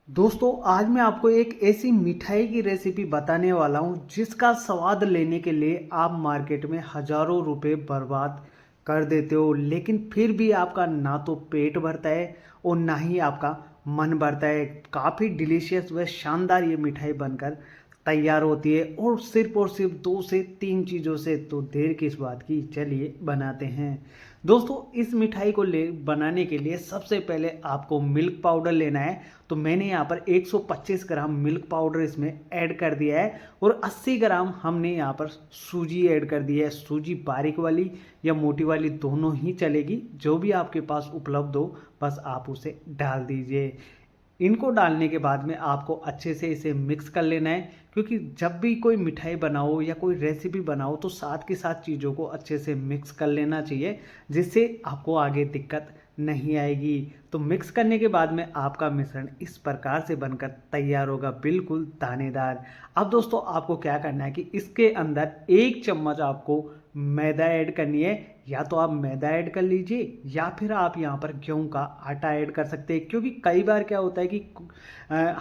दोस्तों आज मैं आपको एक ऐसी मिठाई की रेसिपी बताने वाला हूँ जिसका स्वाद लेने के लिए आप मार्केट में हजारों रुपए बर्बाद कर देते हो, लेकिन फिर भी आपका ना तो पेट भरता है और ना ही आपका मन भरता है। काफ़ी डिलीशियस व शानदार ये मिठाई बनकर तैयार होती है और सिर्फ 2 से 3 चीज़ों से। तो देर किस बात की, चलिए बनाते हैं। दोस्तों इस मिठाई को ले बनाने के लिए सबसे पहले आपको मिल्क पाउडर लेना है। तो मैंने यहाँ पर 125 ग्राम मिल्क पाउडर इसमें ऐड कर दिया है और 80 ग्राम हमने यहाँ पर सूजी ऐड कर दी है। सूजी बारीक वाली या मोटी वाली दोनों ही चलेगी, जो भी आपके पास उपलब्ध हो बस आप उसे डाल दीजिए। इनको डालने के बाद में आपको अच्छे से इसे मिक्स कर लेना है, क्योंकि जब भी कोई मिठाई बनाओ या कोई रेसिपी बनाओ तो साथ के साथ चीज़ों को अच्छे से मिक्स कर लेना चाहिए, जिससे आपको आगे दिक्कत नहीं आएगी। तो मिक्स करने के बाद में आपका मिश्रण इस प्रकार से बनकर तैयार होगा, बिल्कुल दानेदार। अब दोस्तों आपको क्या करना है कि इसके अंदर 1 चम्मच आपको मैदा ऐड करनी है। या तो आप मैदा ऐड कर लीजिए या फिर आप यहाँ पर गेहूं का आटा ऐड कर सकते हैं, क्योंकि कई बार क्या होता है कि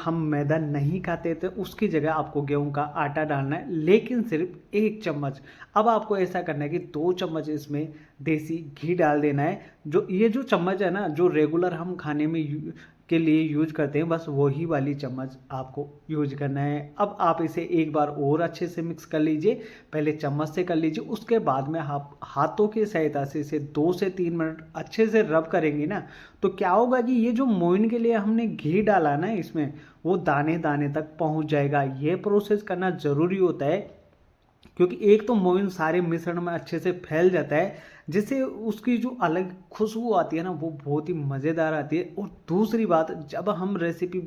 हम मैदा नहीं खाते तो उसकी जगह आपको गेहूं का आटा डालना है, लेकिन सिर्फ 1 चम्मच। अब आपको ऐसा करना है कि 2 चम्मच इसमें देसी घी डाल देना है। जो ये जो चम्मच है ना, जो रेगुलर हम खाने में के लिए यूज करते हैं, बस वही वाली चम्मच आपको यूज करना है। अब आप इसे एक बार और अच्छे से मिक्स कर लीजिए। पहले चम्मच से कर लीजिए, उसके बाद में आप हाथों की सहायता से इसे 2 से 3 मिनट अच्छे से रब करेंगे ना, तो क्या होगा कि ये जो मोइन के लिए हमने घी डाला ना इसमें, वो दाने दाने तक पहुंच जाएगा। ये प्रोसेस करना ज़रूरी होता है, क्योंकि एक तो मोइन सारे मिश्रण में अच्छे से फैल जाता है, जिससे उसकी जो अलग खुशबू आती है ना, वो बहुत ही मज़ेदार आती है। और दूसरी बात, जब हम रेसिपी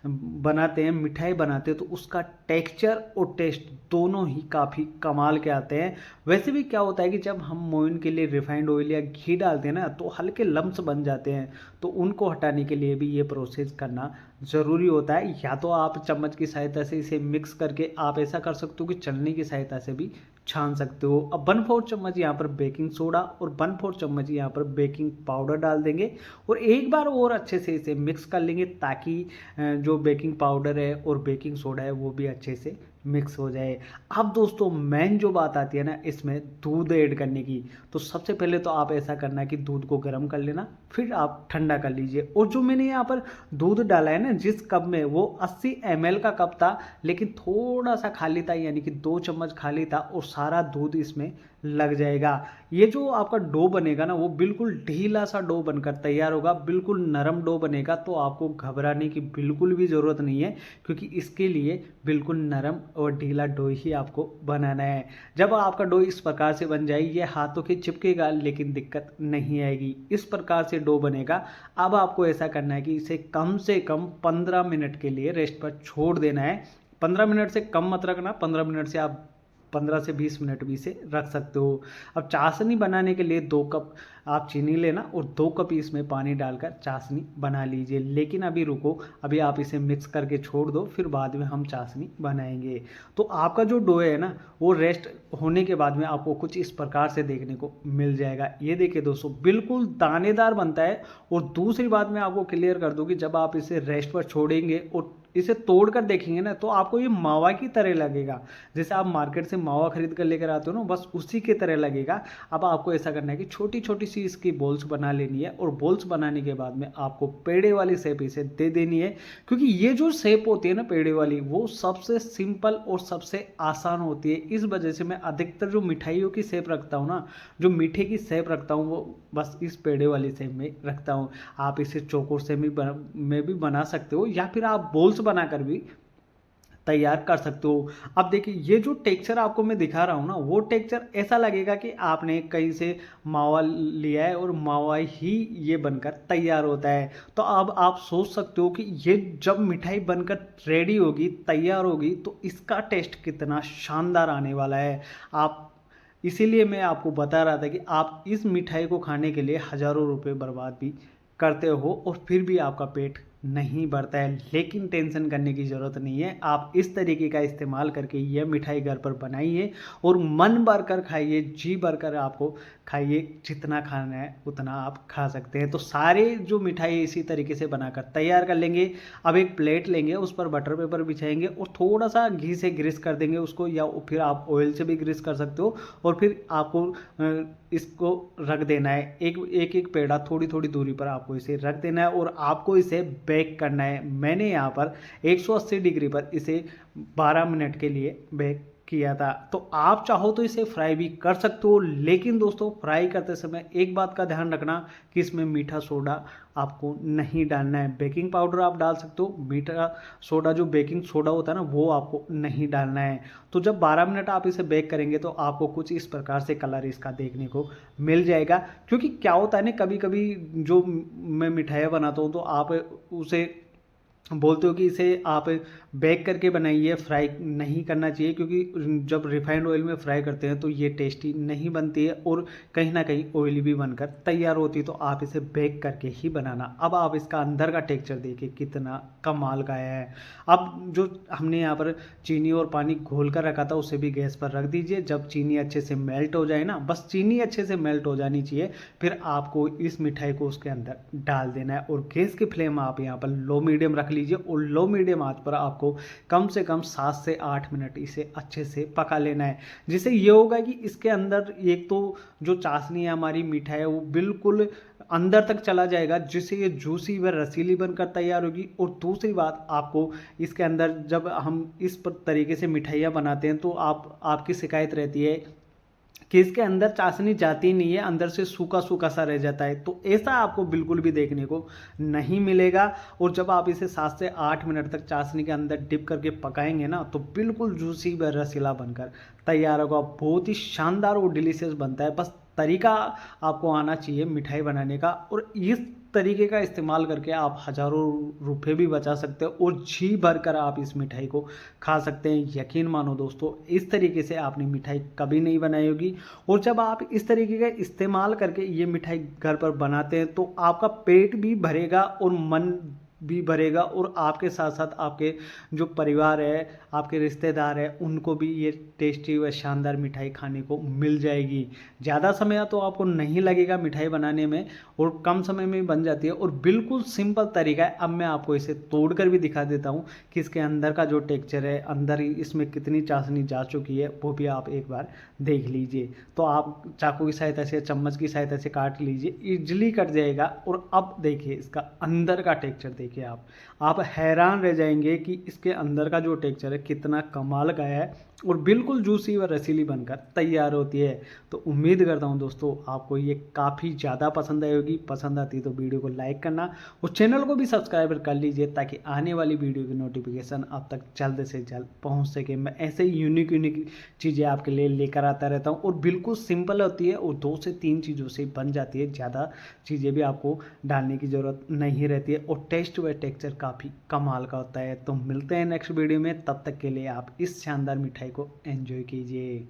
बनाते हैं, मिठाई बनाते हैं, तो उसका टेक्सचर और टेस्ट दोनों ही काफ़ी कमाल के आते हैं। वैसे भी क्या होता है कि जब हम मोइन के लिए रिफाइंड ऑयल या घी डालते हैं ना, तो हल्के लम्स बन जाते हैं, तो उनको हटाने के लिए भी ये प्रोसेस करना ज़रूरी होता है। या तो आप चम्मच की सहायता से इसे मिक्स करके आप ऐसा कर सकते हो कि छलनी की सहायता से भी छान सकते हो। अब 1/4 चम्मच यहाँ पर बेकिंग सोडा और 1/4 चम्मच यहाँ पर बेकिंग पाउडर डाल देंगे और एक बार और अच्छे से इसे मिक्स कर लेंगे, ताकि जो बेकिंग पाउडर है और बेकिंग सोडा है वो भी अच्छे से मिक्स हो जाए। अब दोस्तों मेन जो बात आती है ना इसमें दूध ऐड करने की, तो सबसे पहले तो आप ऐसा करना है कि दूध को गर्म कर लेना, फिर आप ठंडा कर लीजिए। और जो मैंने यहाँ पर दूध डाला है ना जिस कप में, वो 80 ml का कप था, लेकिन थोड़ा सा खाली था, यानी कि 2 चम्मच खाली था और सारा दूध इसमें लग जाएगा। ये जो आपका डो बनेगा ना, वो बिल्कुल ढीला सा डो बनकर तैयार होगा, बिल्कुल नरम डो बनेगा। तो आपको घबराने की बिल्कुल भी ज़रूरत नहीं है, क्योंकि इसके लिए बिल्कुल नरम और ढीला डो ही आपको बनाना है। जब आपका डो इस प्रकार से बन जाए, ये हाथों के चिपकेगा लेकिन दिक्कत नहीं आएगी, इस प्रकार से डो बनेगा। अब आपको ऐसा करना है कि इसे कम से कम 15 मिनट के लिए रेस्ट पर छोड़ देना है। 15 मिनट से कम मत रखना, 15 मिनट से आप 15 से 20 मिनट भी इसे रख सकते हो। अब चाशनी बनाने के लिए 2 कप आप चीनी लेना और 2 कप इसमें पानी डालकर चाशनी बना लीजिए। लेकिन अभी रुको, अभी आप इसे मिक्स करके छोड़ दो, फिर बाद में हम चाशनी बनाएंगे। तो आपका जो डो है ना, वो रेस्ट होने के बाद में आपको कुछ इस प्रकार से देखने को मिल जाएगा। ये देखिए दोस्तों, बिल्कुल दानेदार बनता है। और दूसरी बात मैं आपको क्लियर कर दूं कि जब आप इसे रेस्ट पर छोड़ेंगे और इसे तोड़ कर देखेंगे ना, तो आपको ये मावा की तरह लगेगा। जैसे आप मार्केट से मावा खरीद कर लेकर आते हो ना, बस उसी की तरह लगेगा। अब आपको ऐसा करना है कि छोटी छोटी सी इसकी बॉल्स बना लेनी है, और बॉल्स बनाने के बाद में आपको पेड़े वाली शेप इसे दे देनी है। क्योंकि ये जो शेप होती है ना पेड़े वाली, वो सबसे सिंपल और सबसे आसान होती है। इस वजह से मैं अधिकतर जो मिठाइयों की शेप रखता हूँ ना, जो मीठे की शेप रखता हूँ, वो बस इस पेड़े वाली शेप में रखता हूँ। आप इसे चौकोर से में भी बना सकते हो, या फिर आप बॉल्स बनाकर भी तैयार कर सकते हो। अब देखिए, ये जो टेक्सचर आपको मैं दिखा रहा हूँ ना, वो टेक्सचर ऐसा लगेगा कि आपने कहीं से मावा लिया है और मावा ही ये बनकर तैयार होता है। तो अब आप सोच सकते हो कि ये जब मिठाई बनकर रेडी होगी, तैयार होगी, तो इसका टेस्ट कितना शानदार आने वाला है। आप इसीलिए मैं आपको बता रहा था कि आप इस मिठाई को खाने के लिए हज़ारों रुपए बर्बाद भी करते हो और फिर भी आपका पेट नहीं बढ़ता है। लेकिन टेंशन करने की ज़रूरत नहीं है, आप इस तरीके का इस्तेमाल करके यह मिठाई घर पर बनाइए और मन भर कर खाइए, जी भर कर आपको खाइए, जितना खाना है उतना आप खा सकते हैं। तो सारे जो मिठाई इसी तरीके से बनाकर तैयार कर लेंगे। अब एक प्लेट लेंगे, उस पर बटर पेपर बिछाएंगे और थोड़ा सा घी से ग्रीस कर देंगे उसको, या फिर आप ऑयल से भी ग्रीस कर सकते हो। और फिर आपको इसको रख देना है, एक एक पेड़ा थोड़ी थोड़ी दूरी पर आपको इसे रख देना है और आपको इसे बेक करना है। मैंने यहाँ पर 180 डिग्री पर इसे 12 मिनट के लिए बेक किया था। तो आप चाहो तो इसे फ्राई भी कर सकते हो, लेकिन दोस्तों फ्राई करते समय एक बात का ध्यान रखना कि इसमें मीठा सोडा आपको नहीं डालना है। बेकिंग पाउडर आप डाल सकते हो, मीठा सोडा जो बेकिंग सोडा होता है ना, वो आपको नहीं डालना है। तो जब 12 मिनट आप इसे बेक करेंगे तो आपको कुछ इस प्रकार से कलर इसका देखने को मिल जाएगा। क्योंकि क्या होता है ना, कभी कभी जो मैं मिठाइयाँ बनाता हूँ तो आप उसे बोलते हो कि इसे आप बेक करके बनाइए, फ्राई नहीं करना चाहिए, क्योंकि जब रिफाइंड ऑयल में फ्राई करते हैं तो ये टेस्टी नहीं बनती है और कहीं ना कहीं ऑयली भी बनकर तैयार होती है। तो आप इसे बेक करके ही बनाना। अब आप इसका अंदर का टेक्सचर देखिए कितना कमाल का है। अब जो हमने यहाँ पर चीनी और पानी घोल कर रखा था उसे भी गैस पर रख दीजिए। जब चीनी अच्छे से मेल्ट हो जाए ना, बस चीनी अच्छे से मेल्ट हो जानी चाहिए, फिर आपको इस मिठाई को उसके अंदर डाल देना है और गैस की फ्लेम आप यहाँ पर लो मीडियम रख लीजिए और लो मीडियम आंच पर आपको कम से कम 7 से 8 मिनट इसे अच्छे से पका लेना है। जिससे ये होगा कि इसके अंदर एक तो जो चाशनी है हमारी मिठाई है वो बिल्कुल अंदर तक चला जाएगा, जिससे ये जूसी व रसीली बनकर तैयार होगी। और दूसरी बात, आपको इसके अंदर जब हम इस तरीके से मिठाइयाँ बनाते हैं तो आपकी शिकायत रहती है कि इसके अंदर चाशनी जाती नहीं है, अंदर से सूखा सूखा सा रह जाता है। तो ऐसा आपको बिल्कुल भी देखने को नहीं मिलेगा। और जब आप इसे 7 से 8 मिनट तक चाशनी के अंदर डिप करके पकाएंगे ना, तो बिल्कुल जूसी व रसीला बनकर तैयार होगा। बहुत ही शानदार और डिलीशियस बनता है। बस तरीका आपको आना चाहिए मिठाई बनाने का, और इस तरीके का इस्तेमाल करके आप हज़ारों रुपए भी बचा सकते हो और जी भर कर आप इस मिठाई को खा सकते हैं। यकीन मानो दोस्तों, इस तरीके से आपने मिठाई कभी नहीं बनाई होगी। और जब आप इस तरीके का इस्तेमाल करके ये मिठाई घर पर बनाते हैं तो आपका पेट भी भरेगा और मन भी भरेगा, और आपके साथ साथ आपके जो परिवार है, आपके रिश्तेदार हैं, उनको भी ये टेस्टी व शानदार मिठाई खाने को मिल जाएगी। ज़्यादा समय तो आपको नहीं लगेगा मिठाई बनाने में और कम समय में बन जाती है और बिल्कुल सिंपल तरीका है। अब मैं आपको इसे तोड़कर भी दिखा देता हूँ कि इसके अंदर का जो टेक्सचर है, अंदर ही इसमें कितनी चाशनी जा चुकी है, वो भी आप एक बार देख लीजिए। तो आप चाकू की सहायता से, चम्मच की सहायता से काट लीजिए, इजली कट जाएगा। और अब देखिए इसका अंदर का टेक्सचर देखिए, आप हैरान रह जाएंगे कि इसके अंदर का जो टेक्सचर है कितना कमाल का है और बिल्कुल जूसी व रसीली बनकर तैयार होती है। तो उम्मीद करता हूँ दोस्तों आपको ये काफ़ी ज़्यादा पसंद आई होगी। पसंद आती तो वीडियो को लाइक करना और चैनल को भी सब्सक्राइब कर लीजिए, ताकि आने वाली वीडियो की नोटिफिकेशन आप तक जल्द से जल्द पहुँच सके। मैं ऐसे ही यूनिक यूनिक चीज़ें आपके लिए लेकर आता रहता हूँ और बिल्कुल सिंपल होती है और 2 से 3 चीज़ों से बन जाती है। ज़्यादा चीज़ें भी आपको डालने की ज़रूरत नहीं रहती है और टेस्ट व टेक्सचर काफ़ी कमाल का होता है। तो मिलते हैं नेक्स्ट वीडियो में, तब तक के लिए आप इस शानदार मिठाई को एंजॉय कीजिए।